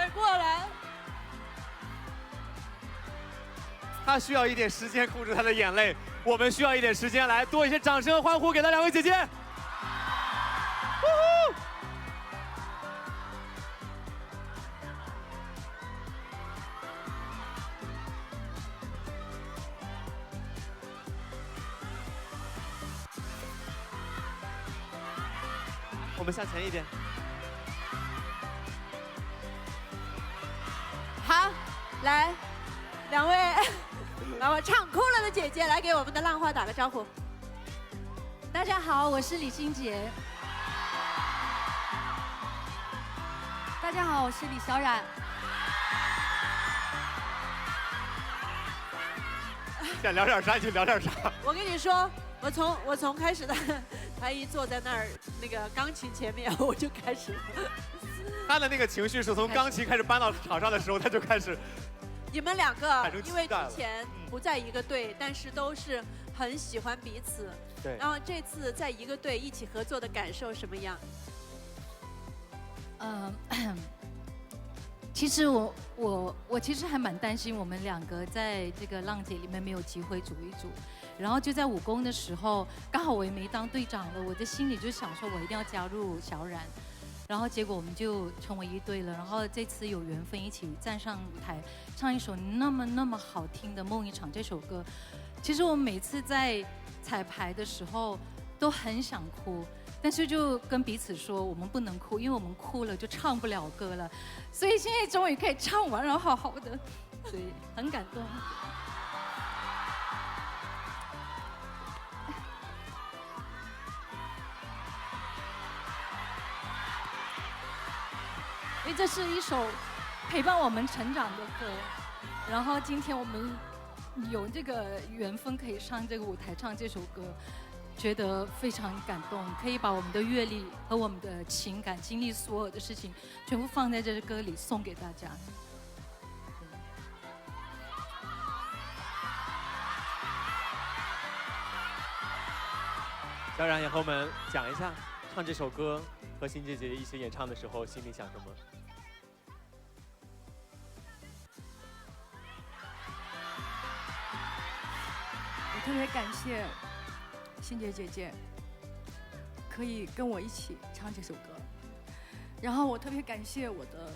赶过来。他需要一点时间控制他的眼泪，我们需要一点时间来多一些掌声和欢呼给到两位姐姐。我们向前一点。好，来，两位唱哭了的姐姐，来给我们的浪花打个招呼。大家好，我是李心洁。大家好，我是李小冉。想聊点啥就聊点啥。我跟你说，我从开始的，他一坐在那儿那个钢琴前面，我就开始。他的那个情绪是从钢琴开始搬到场上的时候，他就开始。你们两个因为之前不在一个队，但是都是很喜欢彼此。对。然后这次在一个队一起合作的感受什么样？其实我其实还蛮担心我们两个在这个浪姐里面没有机会组一组，然后就在武功的时候，刚好我也没当队长了，我的心里就想说我一定要加入小冉。然后结果我们就成为一对了，然后这次有缘分一起站上舞台，唱一首那么好听的《梦一场》这首歌。其实我每次在彩排的时候都很想哭，但是就跟彼此说我们不能哭，因为我们哭了就唱不了歌了。所以现在终于可以唱完，然后好好的，所以很感动。因为这是一首陪伴我们成长的歌，然后今天我们有这个缘分可以上这个舞台唱这首歌，觉得非常感动，可以把我们的阅历和我们的情感、经历所有的事情，全部放在这首歌里送给大家。小冉也和我们讲一下，唱这首歌和欣姐姐一起演唱的时候，心里想什么？我特别感谢欣姐姐姐可以跟我一起唱这首歌，然后我特别感谢我的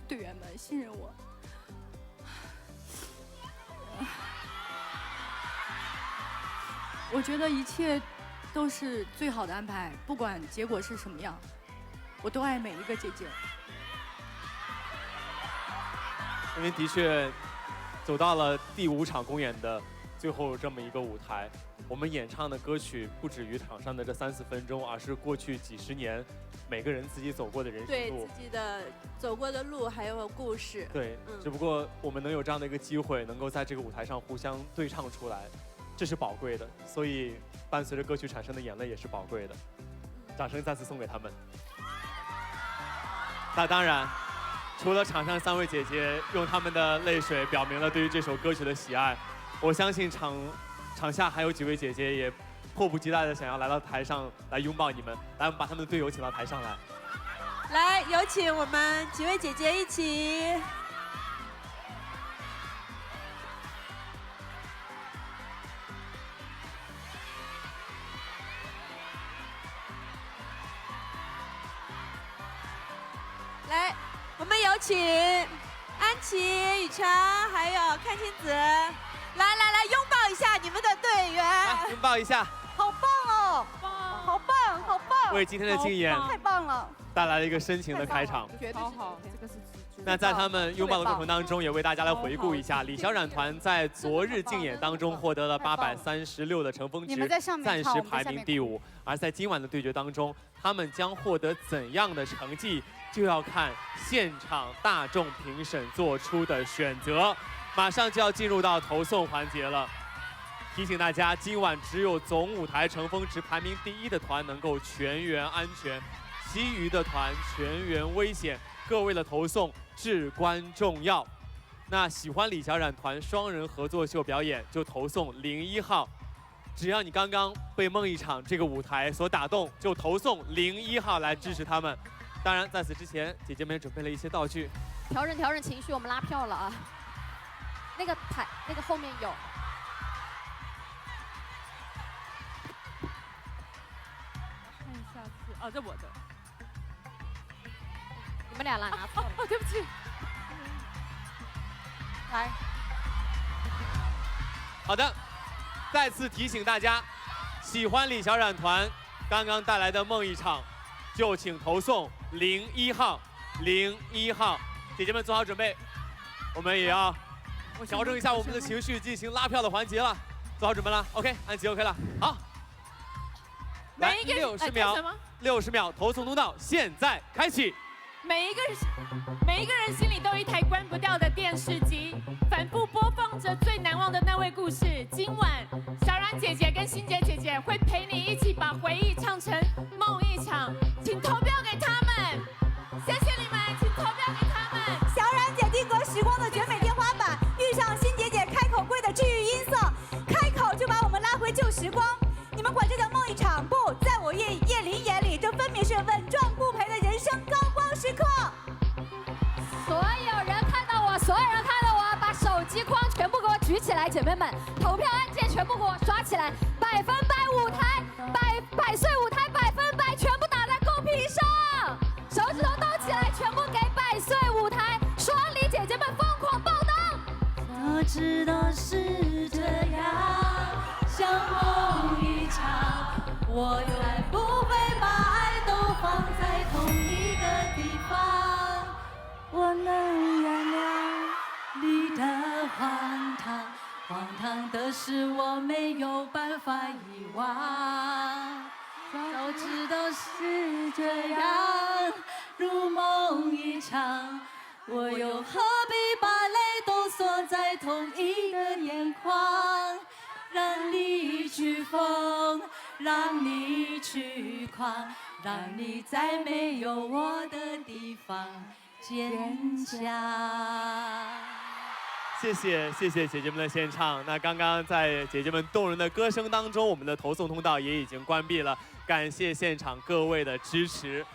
队员们信任我。我觉得一切都是最好的安排，不管结果是什么样，我都爱每一个姐姐。因为的确走到了第5场公演的最后这么一个舞台，我们演唱的歌曲不止于场上的这3、4分钟，而是过去几十年每个人自己走过的人生路，对自己的走过的路还有故事。对，只不过我们能有这样的一个机会，能够在这个舞台上互相对唱出来，这是宝贵的。所以伴随着歌曲产生的眼泪也是宝贵的。掌声再次送给他们。那当然，除了场上3位姐姐用她们的泪水表明了对于这首歌曲的喜爱，我相信场下还有几位姐姐也迫不及待的想要来到台上来拥抱你们。来，我们把他们的队友请到台上来。来，有请我们几位姐姐一起。来，我们有请安琪、雨辰还有阚清子，来，拥抱一下你们的队员，来拥抱一下，好棒哦，好棒，好棒！为今天的竞演太棒了，带来了一个深情的开场。绝对好，这个是。那在他们拥抱的过程当中，也为大家来回顾一下李小冉团在昨日竞演当中获得了836的成峰值，暂时排名第5。而在今晚的对决当中，他们将获得怎样的成绩，就要看现场大众评审做出的选择。马上就要进入到投送环节了，提醒大家，今晚只有总舞台成峰值排名第1的团能够全员安全，其余的团全员危险。各位的投送至关重要。那喜欢李小冉团双人合作秀表演，就投送01号。只要你刚刚被梦一场这个舞台所打动，就投送01号来支持他们。当然，在此之前，姐姐们也准备了一些道具。调整情绪，我们拉票了啊。那个台，那个后面有。看一下是哦，这我的。你们俩拿错了。哦，对不起。来。好的，再次提醒大家，喜欢李小冉团刚刚带来的梦一场，就请投送01号，01号。姐姐们做好准备，我们也要调整一下我们的情绪，进行拉票的环节了。做好准备了 ，OK， 安琪 OK 了，好。来，60秒，60秒，投送通道现在开启。每一个人心里都有一台关不掉的电视机，反复播放着最难忘的那位故事。今晚，小冉姐姐跟欣洁姐姐会陪你一起把回忆唱成梦一场，请投票给他们，谢谢你们，请投票给他们。小冉姐定格时光的绝美天花板，遇上欣洁姐开口跪的治愈音色，开口就把我们拉回旧时光。你们管这叫梦一场？不，在我叶琳眼里，这分明是稳赚不赔的人生高光时刻。所有人看到我，把手机框全部给我举起来，姐妹们，投票按键全部给我刷起来，100%舞台，百岁舞台100%全部打在公屏上，手指头动起来，全部给百岁舞台，双梨姐姐们疯狂爆灯。早知道是这样，像梦一场，我才不会把爱都放在同一个地方。我能原谅你的荒唐，荒唐的是我没有办法遗忘。早知道是这样，如梦一场，我又何必把泪都锁在同一个眼眶？让你去疯，让你去狂，让你在没有我的地方坚强。谢谢姐姐们的献唱。那刚刚在姐姐们动人的歌声当中，我们的投送通道也已经关闭了。感谢现场各位的支持。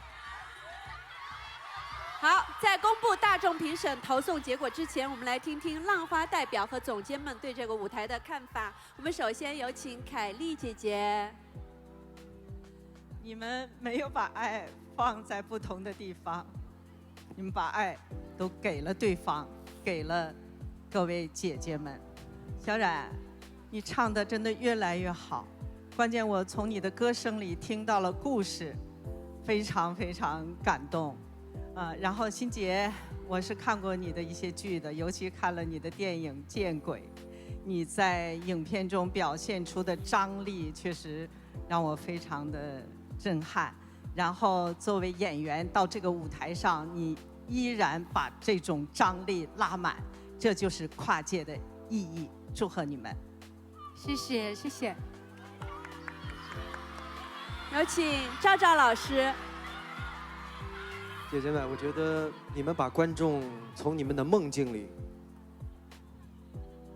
好，在公布大众评审投送结果之前，我们来听听浪花代表和总监们对这个舞台的看法。我们首先有请凯丽姐姐。你们没有把爱放在不同的地方，你们把爱都给了对方，给了各位姐姐们。小冉，你唱的真的越来越好，关键我从你的歌声里听到了故事，非常非常感动。然后欣洁，我是看过你的一些剧的，尤其看了你的电影《见鬼》，你在影片中表现出的张力确实让我非常的震撼。然后作为演员到这个舞台上，你依然把这种张力拉满，这就是跨界的意义。祝贺你们！谢谢谢谢。有请赵赵老师。姐姐们，我觉得你们把观众从你们的梦境里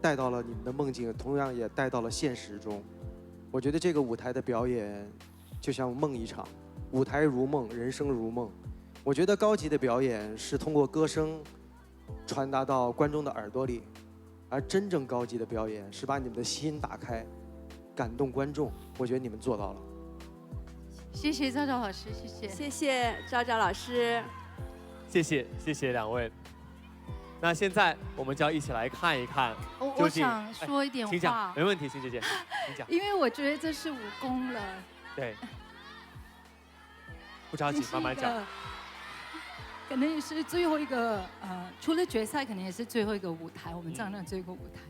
带到了你们的梦境，同样也带到了现实中。我觉得这个舞台的表演就像梦一场，舞台如梦，人生如梦。我觉得高级的表演是通过歌声传达到观众的耳朵里，而真正高级的表演是把你们的心打开，感动观众。我觉得你们做到了。谢谢赵赵老师，谢谢。谢谢赵赵老师。谢谢两位。那现在我们就要一起来看一看。我想说一点话。请讲，没问题，欣姐姐，请讲。因为我觉得这是武功了。对。不着急，慢慢讲。可能也是最后一个除了决赛，可能也是最后一个舞台，我们站上最后一个舞台。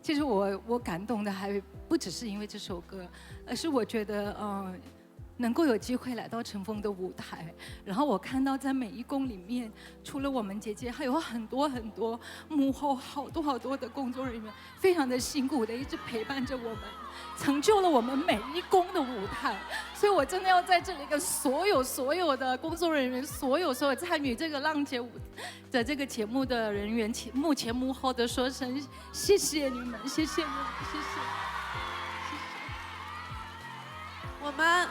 其实我感动的还不只是因为这首歌，而是我觉得能够有机会来到乘风的舞台，然后我看到在每一宫里面，除了我们姐姐，还有很多很多幕后好多的工作人员，非常的辛苦的一直陪伴着我们，成就了我们每一宫的舞台。所以我真的要在这里跟所有的工作人员，所有参与这个浪姐舞的这个节目的人员，幕前幕后的说声谢谢你们，谢谢你们，谢谢。我们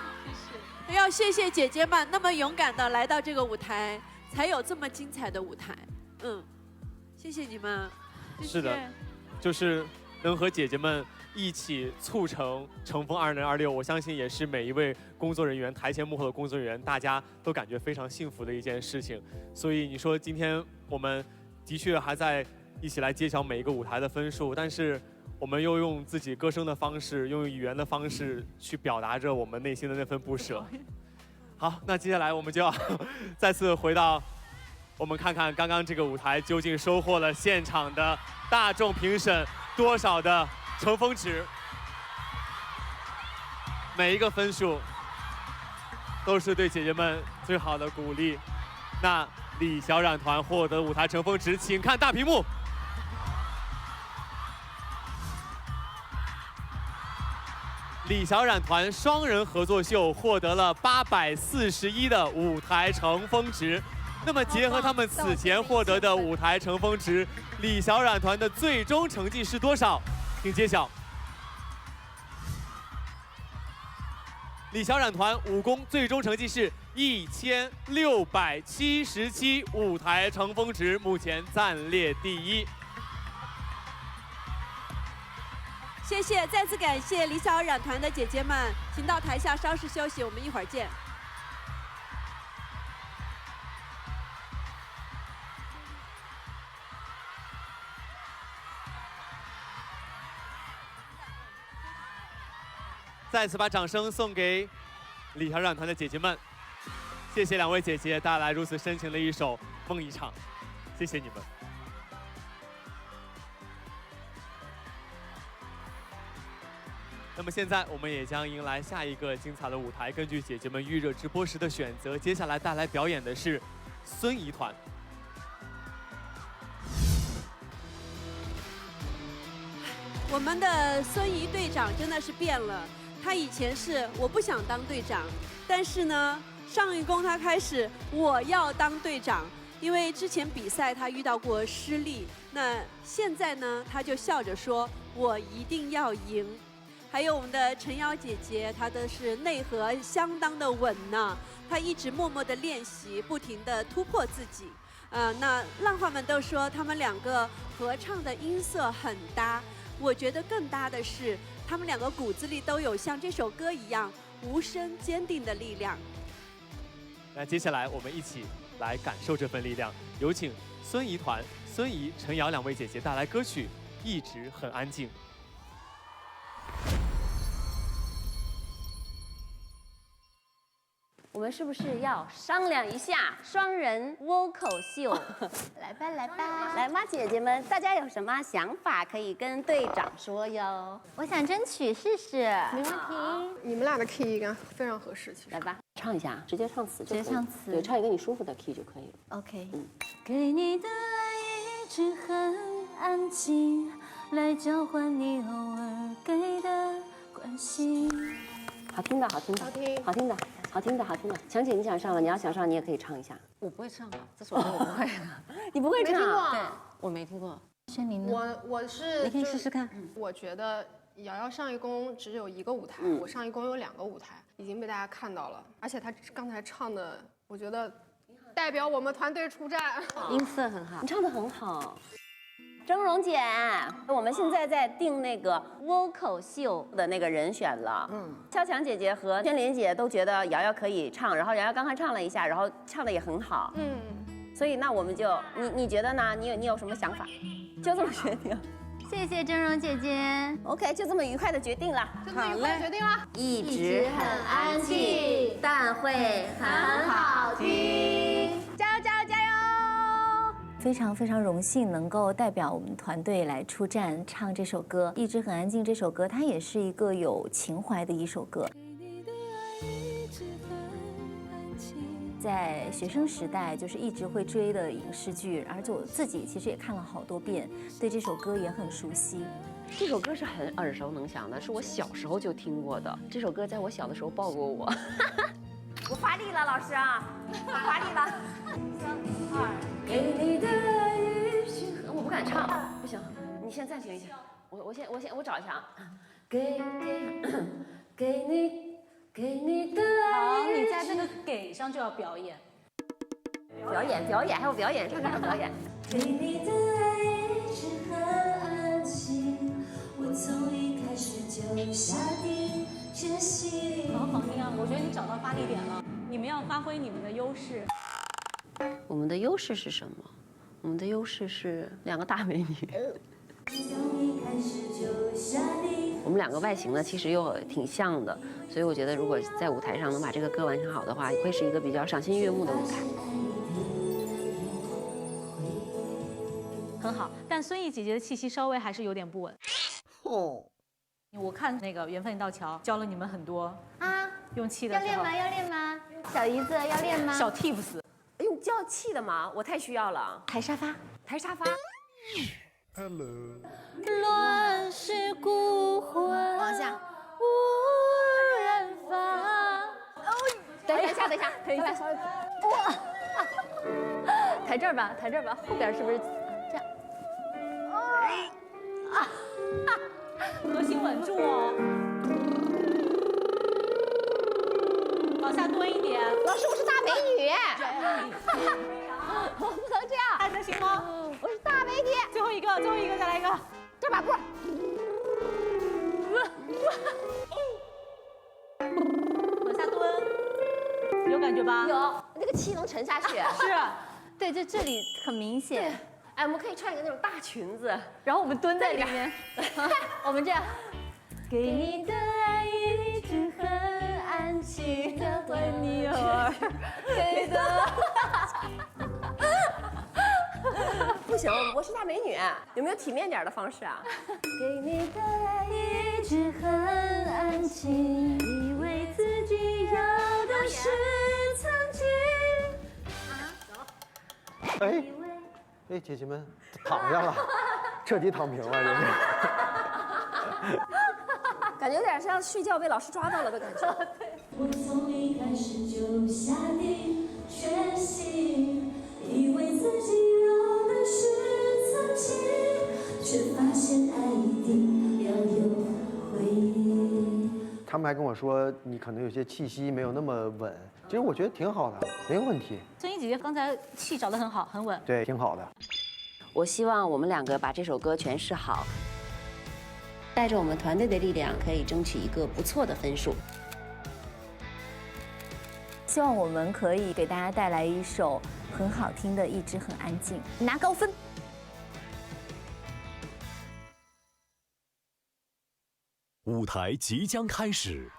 要谢谢姐姐们那么勇敢的来到这个舞台，才有这么精彩的舞台。谢谢你们。是的，就是能和姐姐们一起促成乘风2026，我相信也是每一位工作人员、台前幕后的工作人员，大家都感觉非常幸福的一件事情。所以你说今天我们的确还在一起来揭晓每一个舞台的分数，但是我们又用自己歌声的方式，用语言的方式去表达着我们内心的那份不舍。好，那接下来我们就要再次回到。我们看看刚刚这个舞台究竟收获了现场的大众评审多少的乘风值，每一个分数都是对姐姐们最好的鼓励。那李小冉团获得舞台乘风值，请看大屏幕。李小冉团双人合作秀获得了841的舞台乘风值。那么结合他们此前获得的舞台乘风值，李小冉团的最终成绩是多少？请揭晓。李小冉团武功最终成绩是1677舞台乘风值，目前暂列第1。谢谢，再次感谢李小冉团的姐姐们，请到台下稍事休息，我们一会儿见。再次把掌声送给李小冉团的姐姐们，谢谢2位姐姐带来如此深情的一首《梦一场》，谢谢你们。那么现在我们也将迎来下一个精彩的舞台，根据姐姐们预热直播时的选择，接下来带来表演的是孙怡团。我们的孙怡队长真的是变了。他以前是我不想当队长，但是呢，上一公他开始我要当队长，因为之前比赛他遇到过失利，那现在呢，他就笑着说我一定要赢。还有我们的陈瑶姐姐，她的是内核相当的稳呢，她一直默默的练习，不停的突破自己。那浪花们都说他们2个合唱的音色很搭，我觉得更搭的是。他们2个骨子里都有像这首歌一样无声坚定的力量。那接下来我们一起来感受这份力量，有请孙怡团孙怡、陈瑶2位姐姐带来歌曲《一直很安静》。我们是不是要商量一下双人 vocal 秀？来吧，来吧，来吧，姐姐们，大家有什么想法可以跟队长说哟？我想争取试试，没问题。你们俩的 key 应该非常合适，其实。来吧，唱一下，直接唱词，直接唱词，对，唱一个你舒服的 key 就可以了。OK。给你的爱一直很安静，来交换你偶尔给的关心。好听的，好听的，好听，好听的。好听的，好听的。强姐，你想上了，你要想上，你也可以唱一下。我不会唱啊，这首歌我不会的。你不会唱？对，我没听过。轩宁呢？我是，你可以试试看。我觉得瑶瑶上一公只有1个舞台，我上一公有2个舞台，已经被大家看到了。而且她刚才唱的，我觉得代表我们团队出战，音色很好，你唱得很好。峥嵘姐，我们现在在定那个 vocal 秀的那个人选了。肖强姐姐和天林姐都觉得瑶瑶可以唱，然后瑶瑶刚才唱了一下，然后唱的也很好。所以那我们就你觉得呢？你有什么想法？就这么决定。谢谢峥嵘姐姐。OK， 就这么愉快的决定了。就这么愉快的决定了。一直很安静，但会很好听。加油加油加油！非常非常荣幸能够代表我们团队来出战唱这首歌《一直很安静》。这首歌它也是一个有情怀的一首歌。在学生时代就是一直会追的影视剧，而且我自己其实也看了好多遍，对这首歌也很熟悉。这首歌是很耳熟能详的，是我小时候就听过的。这首歌在我小的时候抱过我。我发力了，老师啊，我发力了。3、2，给你的爱一直很……我不敢唱，不行，你先暂停一下。我找一下啊。给好，你在那个给上就要表演。表演，还有表演，上场表演。对你的爱一直很安静，我从一开始就下定决心。好好听啊！我觉得你找到发力点了，你们要发挥你们的优势。我们的优势是什么？我们的优势是2个大美女。我们2个外形呢，其实又挺像的，所以我觉得如果在舞台上能把这个歌完成好的话，会是一个比较赏心悦目的舞台。很好，但孙艺姐姐的气息稍微还是有点不稳。哦，我看那个缘分一道桥教了你们很多啊，用气的时候要练吗？小姨子要练吗？小 tips。用叫气的吗？我太需要了。抬沙发。Hello。乱世孤魂，往下。无人发。等一下，哇！抬这儿吧，后边是不是这样？核心稳住哦。往下蹲一点。老师，我是大美女。我不能这样。还能行吗？我是大美女。最后一个，再来一个。这把过。往下蹲，有感觉吧？有，那个气能沉下去。是，对，就这里很明显。哎，我们可以穿一个那种大裙子，然后我们蹲在里面。我们这样。给你的爱一直很安静的为你而给的。不行，我是大美女，有没有体面点的方式啊？给你的爱一直很安静，以为自己要的是曾经。哎，姐姐们躺下了，彻底躺平了，这是。感觉有点像睡觉被老师抓到了的感觉。我从一开始就下定决心，以为自己要的是曾经，却发现爱一定要有回应。他们还跟我说，你可能有些气息没有那么稳，其实我觉得挺好的，没有问题。孙艺姐姐刚才气找得很好，很稳。对，挺好的。我希望我们2个把这首歌诠释好。带着我们团队的力量，可以争取一个不错的分数。希望我们可以给大家带来一首很好听的《一直很安静》，拿高分。舞台即将开始。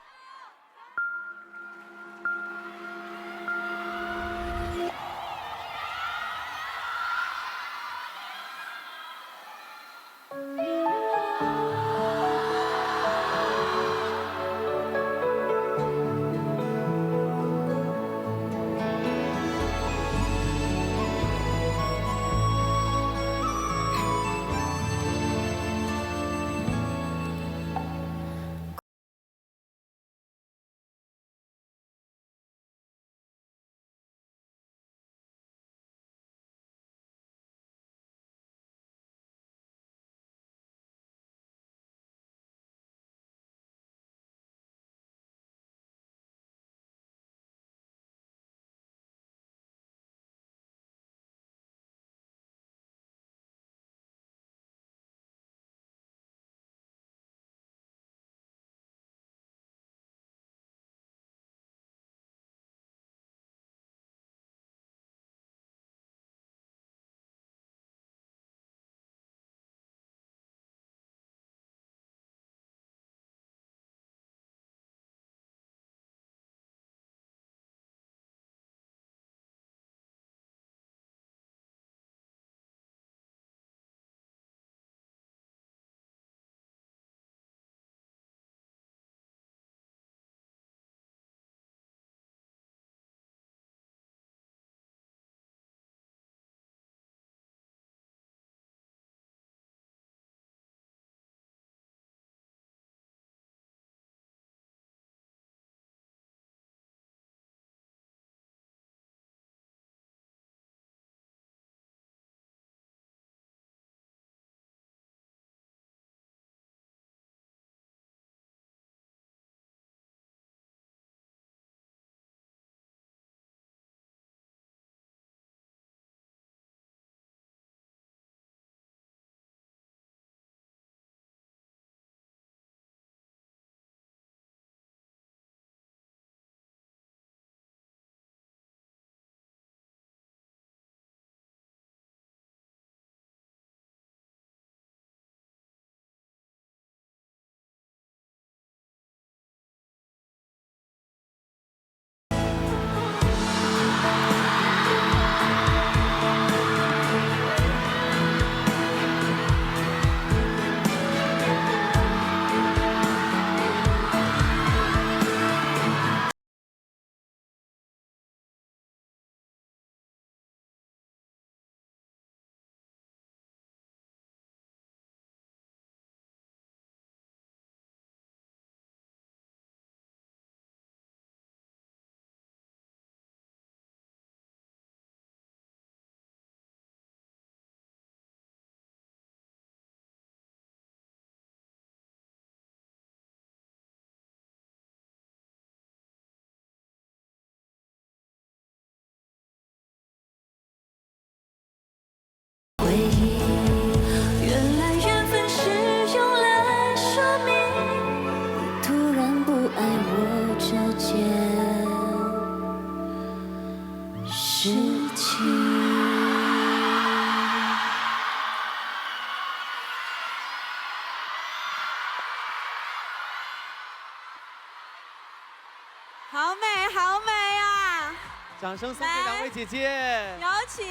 掌声送给2位姐姐。有请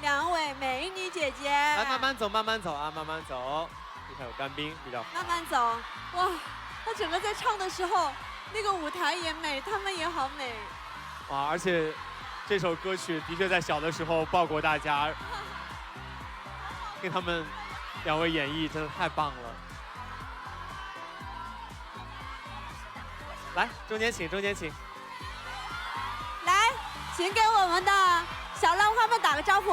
2位美女姐姐。来，慢慢走，慢慢走啊，慢慢走。你看有干冰，比较好。慢慢走。哇，她整个在唱的时候，那个舞台也美，她们也好美。哇，而且这首歌曲的确在小的时候爆过大家，听他们2位演绎真的太棒了。来，中间请，中间请。来，请给我们的小浪花们打个招呼。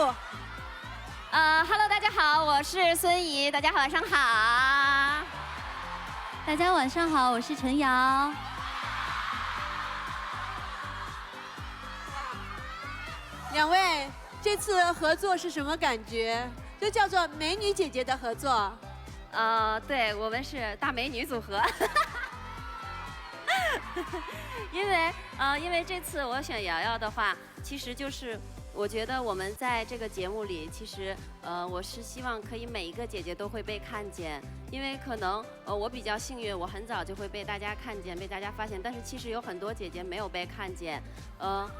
Hello， 大家好，我是孙怡，大家晚上好。大家晚上好，我是陈瑶。2位，这次合作是什么感觉？就叫做美女姐姐的合作。对，我们是大美女组合。因为这次我选瑶瑶的话，其实就是我觉得我们在这个节目里，其实我是希望可以每一个姐姐都会被看见，因为可能我比较幸运，我很早就会被大家看见，被大家发现，但是其实有很多姐姐没有被看见，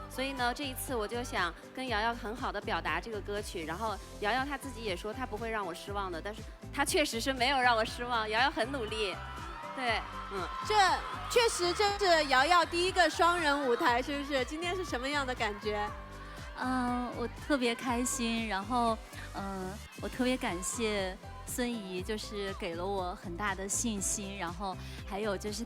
所以呢这一次我就想跟瑶瑶很好的表达这个歌曲，然后瑶瑶她自己也说她不会让我失望的，但是她确实是没有让我失望，瑶瑶很努力。对，这确实这是瑶瑶第1个双人舞台，是不是？今天是什么样的感觉？我特别开心，然后我特别感谢孙怡，就是给了我很大的信心，然后还有就是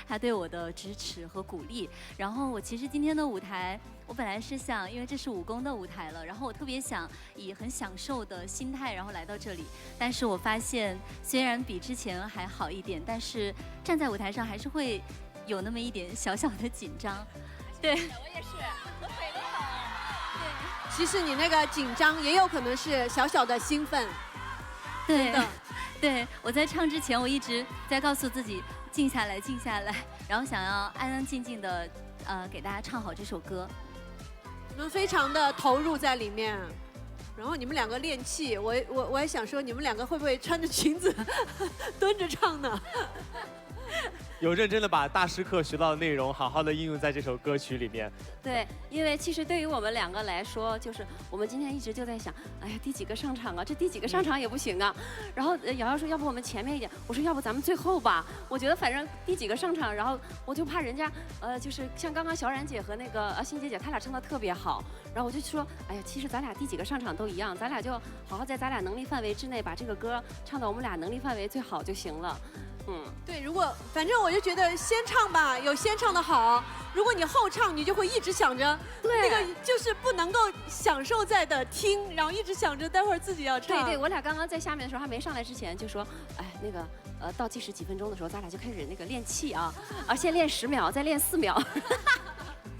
她对我的支持和鼓励。然后我其实今天的舞台，我本来是想，因为这是武功的舞台了，然后我特别想以很享受的心态，然后来到这里。但是我发现，虽然比之前还好一点，但是站在舞台上还是会有那么一点小小的紧张。对，我也是，我腿都好。对，其实你那个紧张也有可能是小小的兴奋。对，对，我在唱之前，我一直在告诉自己静下来，静下来，然后想要安安静静的给大家唱好这首歌。你们非常的投入在里面，然后你们2个练气，我也想说，你们2个会不会穿着裙子蹲着唱呢？有认真的把大师课学到的内容好好的应用在这首歌曲里面。对，因为其实对于我们2个来说，就是我们今天一直就在想，哎呀，第几个上场啊？这第几个上场也不行啊。然后瑶瑶说，要不我们前面一点，我说要不咱们最后吧。我觉得反正第几个上场，然后我就怕人家就是像刚刚小冉姐和那个欣姐姐，她俩唱的特别好。然后我就说，哎呀，其实咱俩第几个上场都一样，咱俩就好好在咱俩能力范围之内把这个歌唱到我们俩能力范围最好就行了。对，如果反正我就觉得先唱吧，有先唱的好。如果你后唱，你就会一直想着那个，就是不能够享受在的听，然后一直想着待会儿自己要唱。对，我俩刚刚在下面的时候还没上来之前就说，哎，那个倒计时几分钟的时候，咱俩就开始那个练气啊，先练10秒，再练4秒。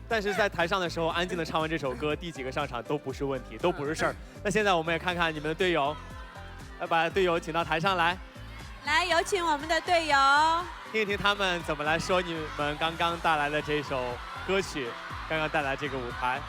但是在台上的时候，安静的唱完这首歌，第几个上场都不是问题，都不是事儿。那现在我们也看看你们的队友，来把队友请到台上来。来，有请我们的队友，听一听他们怎么来说你们刚刚带来的这首歌曲，刚刚带来这个舞台。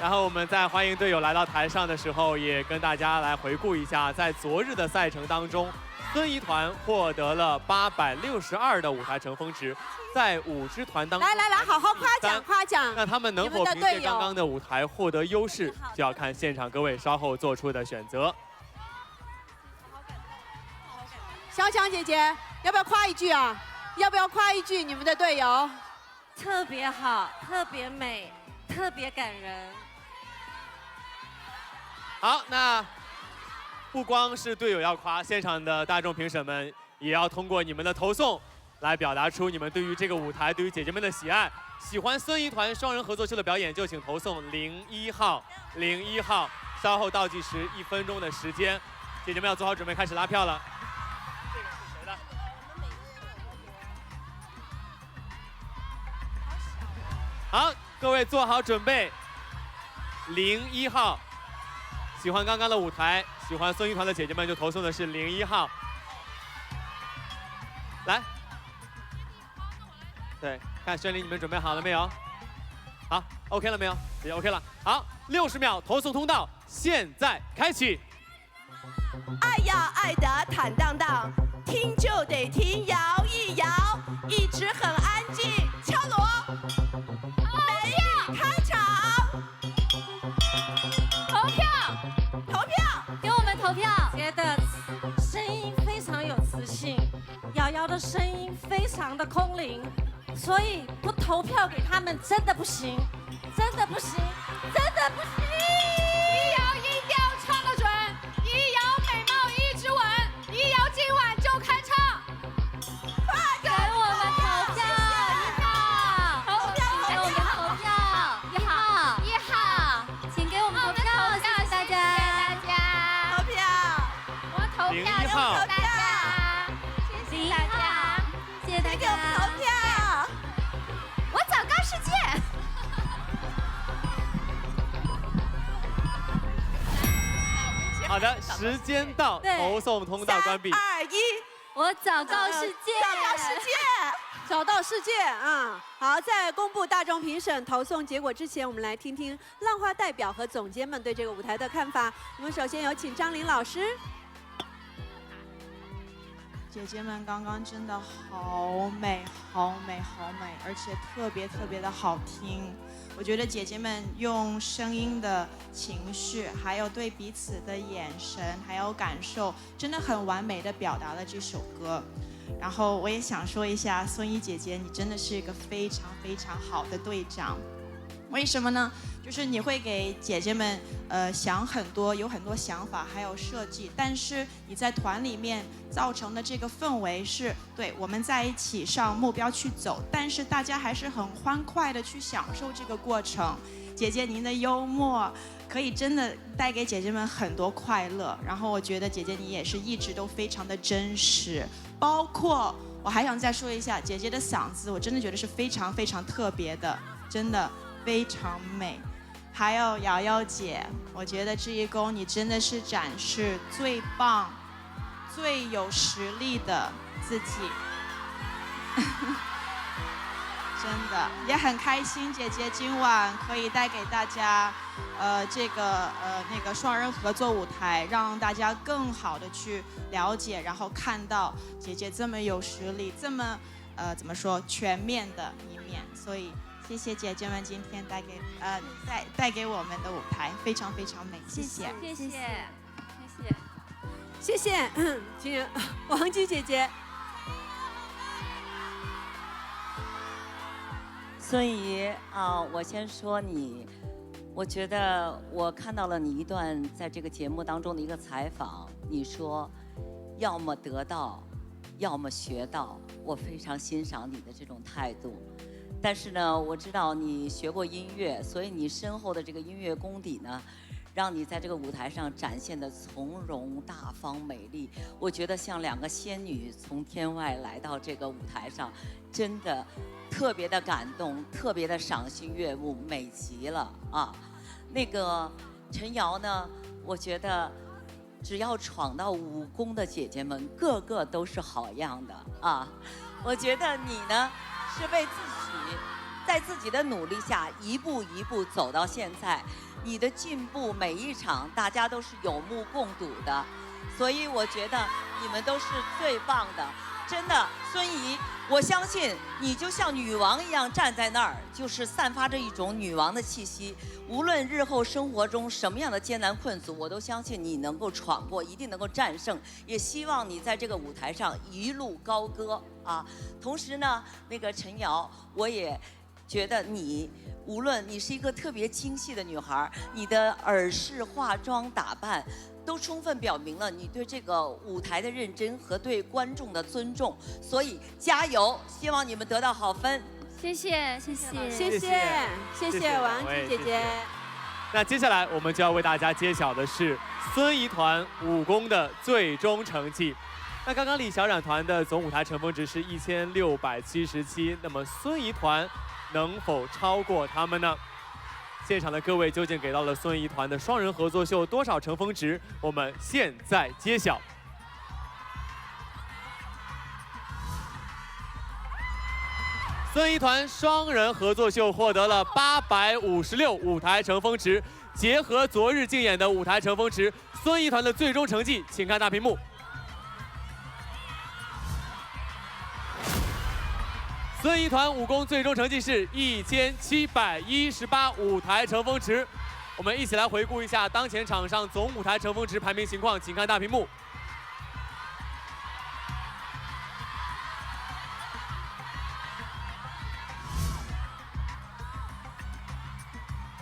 然后我们在欢迎队友来到台上的时候，也跟大家来回顾一下，在昨日的赛程当中，孙怡团获得了862的舞台成峰值，在5支团当中，来，好好夸奖夸奖。那他们能否凭借刚刚的舞台获得优势，就要看现场各位稍后做出的选择。小强姐姐，要不要夸一句啊？要不要夸一句你们的队友？特别好，特别美，特别感人。好，那不光是队友要夸，现场的大众评审们也要通过你们的投送，来表达出你们对于这个舞台、对于姐姐们的喜爱。喜欢孙怡团双人合作秀的表演，就请投送01号，01号。稍后倒计时1分钟的时间，姐姐们要做好准备，开始拉票了。这个是谁的？好，各位做好准备。01号，喜欢刚刚的舞台，喜欢孙怡团的姐姐们就投送的是01号。来，对，看轩林你们准备好了没有？好 ，OK 了没有？也 OK 了。好，60秒投送通道现在开启。爱呀爱得坦荡荡，听就得听，摇一摇，一直很安静，敲锣，没的声音非常的空灵，所以不投票给他们真的不行，真的不行，真的不行。一瑶音调唱得准，一瑶美貌一直稳，一瑶今晚就开唱。快给我们投票！1号，投票，给我们投票！1号，1号，请给我们投票，谢谢大家，投票，我投票， 01号大家，谢谢大家，谢谢大家，投票，我早告世界。好的，时间到，投送通道关闭。3、2、1，我早告世界，找到世界，找到世界啊！好，在公布大众评审投送结果之前，我们来听听浪花代表和总监们对这个舞台的看法。我们首先有请张琳老师。姐姐们刚刚真的好美，好美，好美，而且特别特别的好听。我觉得姐姐们用声音的情绪，还有对彼此的眼神，还有感受，真的很完美的表达了这首歌。然后我也想说一下，孙怡姐姐，你真的是一个非常非常好的队长。为什么呢？就是你会给姐姐们想很多，有很多想法，还有设计，但是你在团里面造成的这个氛围是对我们在一起上目标去走，但是大家还是很欢快的去享受这个过程。姐姐您的幽默可以真的带给姐姐们很多快乐，然后我觉得姐姐你也是一直都非常的真实，包括我还想再说一下，姐姐的嗓子我真的觉得是非常非常特别的，真的非常美。还有瑶瑶姐，我觉得志一公你真的是展示最棒、最有实力的自己，真的也很开心。姐姐今晚可以带给大家，那个双人合作舞台，让大家更好的去了解，然后看到姐姐这么有实力、这么怎么说全面的一面，所以。谢谢姐姐们今天带给我们的舞台非常非常美，谢谢，谢谢，谢谢谢，谢，请王姬姐姐。孙怡啊，我先说你，我觉得我看到了你一段在这个节目当中的一个采访，你说要么得到，要么学到，我非常欣赏你的这种态度。但是呢，我知道你学过音乐，所以你身后的这个音乐功底呢，让你在这个舞台上展现的从容、大方、美丽。我觉得像2个仙女从天外来到这个舞台上，真的特别的感动，特别的赏心悦目，美极了啊！那个陈瑶呢，我觉得只要闯到武功的姐姐们，个个都是好样的啊！我觉得你呢，是为自己在自己的努力下一步一步走到现在，你的进步每一场大家都是有目共睹的，所以我觉得你们都是最棒的，真的。孙怡，我相信你就像女王一样站在那儿，就是散发着一种女王的气息。无论日后生活中什么样的艰难困阻，我都相信你能够闯过，一定能够战胜。也希望你在这个舞台上一路高歌啊！同时呢，那个陈瑶，我也觉得你，无论你是一个特别精细的女孩，你的耳饰、化妆、打扮，都充分表明了你对这个舞台的认真和对观众的尊重。所以加油，希望你们得到好分。谢谢，谢谢，谢谢王姬姐姐。那接下来我们就要为大家揭晓的是孙怡团武功的最终成绩。那刚刚李小冉团的总舞台成分值是1677，那么孙怡团能否超过他们呢？现场的各位究竟给到了孙怡团的双人合作秀多少成分值？我们现在揭晓。孙怡团双人合作秀获得了856舞台成分值，结合昨日竞演的舞台成分值，孙怡团的最终成绩，请看大屏幕。孙怡团武功最终成绩是1718舞台成分值。我们一起来回顾一下当前场上总舞台成分值排名情况，请看大屏幕。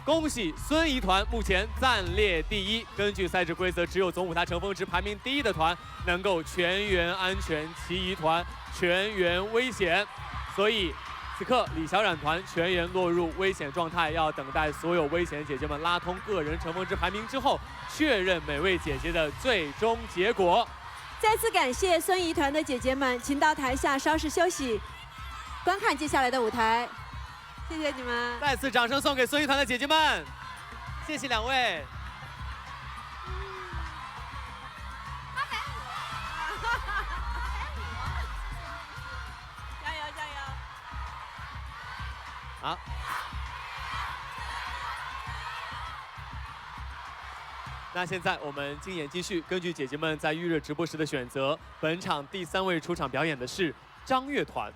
恭喜孙怡团目前暂列第1。根据赛制规则，只有总舞台乘风值排名第1的团能够全员安全，其余团全员危险。所以此刻李小冉团全员落入危险状态，要等待所有危险姐姐们拉通个人乘风值排名之后，确认每位姐姐的最终结果。再次感谢孙怡团的姐姐们，请到台下稍事休息，观看接下来的舞台。谢谢你们！再次掌声送给孙怡团的姐姐们，谢谢2位。加油加油！好。那现在我们竞演继续，根据姐姐们在预热直播时的选择，本场第3位出场表演的是张悦团。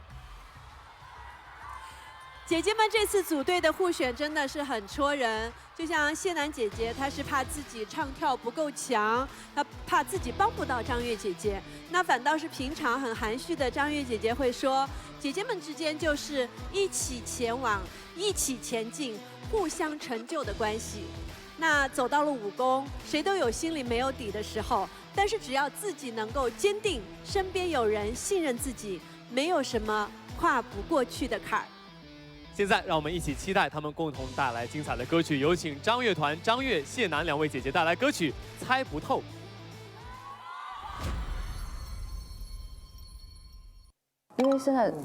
姐姐们这次组队的互选真的是很戳人，就像谢楠姐姐，她是怕自己唱跳不够强，她怕自己帮不到张悦姐姐。那反倒是平常很含蓄的张悦姐姐会说，姐姐们之间就是一起前往、一起前进、互相成就的关系。那走到了5宫，谁都有心里没有底的时候，但是只要自己能够坚定，身边有人信任自己，没有什么跨不过去的坎儿。现在让我们一起期待他们共同带来精彩的歌曲，有请张悦团张悦、谢楠2位姐姐带来歌曲《猜不透》。因为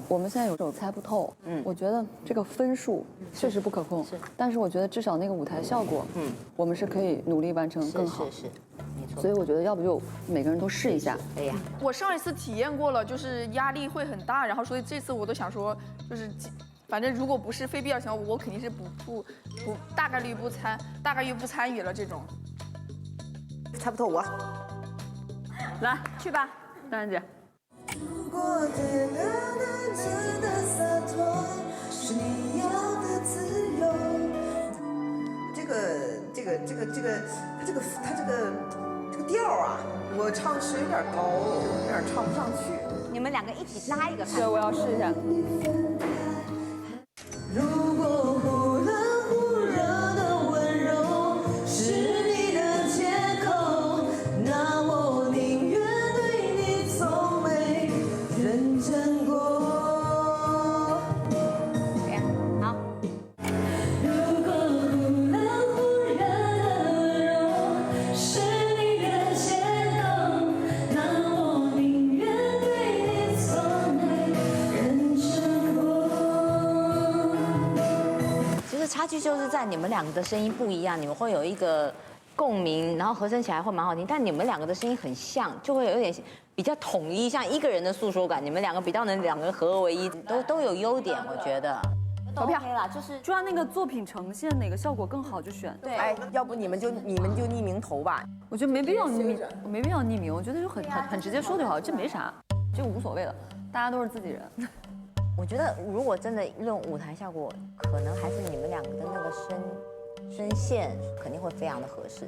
我们现在有这种猜不透，我觉得这个分数确实不可控，但是我觉得至少那个舞台效果，我们是可以努力完成更好，是，没错。所以我觉得要不就每个人都试一下。哎呀，我上一次体验过了，就是压力会很大，然后所以这次我都想说，就是反正如果不是非必要情况，我肯定是不大概率不参与了这种。猜不透我，来去吧，大然姐。如果对了那真的洒脱，是你要的自由。他这个调啊，我唱是有点高，有点唱不上去。你们2个一起拉一个。对，我要试一下。如果忽冷忽热的温柔是你的借口，那我宁愿对你从没认真过。好。如果忽冷忽热的温柔是你的借口，那我宁愿对你从没认真过。其实差距就是在你们2个的声音不一样，你们会有一个共鸣，然后合声起来会蛮好听。但你们2个的声音很像，就会有点比较统一，像一个人的诉说感。你们2个比较能2个人合而为一，都有优点，我觉得。投票啦，就按那个作品呈现哪个效果更好就选。对，哎，要不你们就匿名投吧。我觉得没必要匿名，我觉得就很直接说就好，这没啥，这无所谓的，大家都是自己人。我觉得如果真的论舞台效果，可能还是你们2个的那个声线肯定会非常的合适。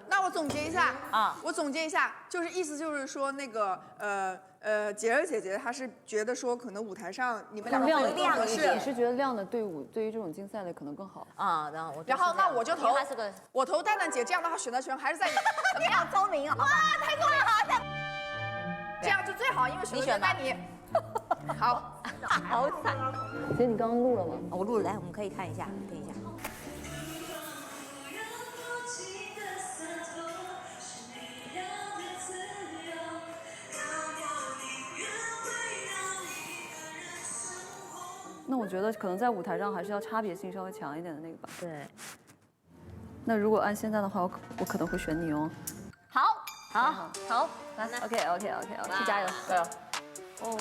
那我总结一下啊，就是意思就是说那个杰儿姐姐她是觉得说可能舞台上你们2个亮一点，你是觉得亮的队伍对于这种竞赛类可能更好啊？然后那我就投，我投蛋蛋姐，这样的话选择权还是在你。怎么样，聪明啊！哇，太聪明了！这样就最好，因为选择权在你。好，好惨。姐，你刚刚录了吗？我录了，来，我们可以看一下，听一下。那我觉得可能在舞台上还是要差别性稍微强一点的那个吧。对。那如果按现在的话，我可能会选你哦。好，来 ，OK，加油，加油。哦。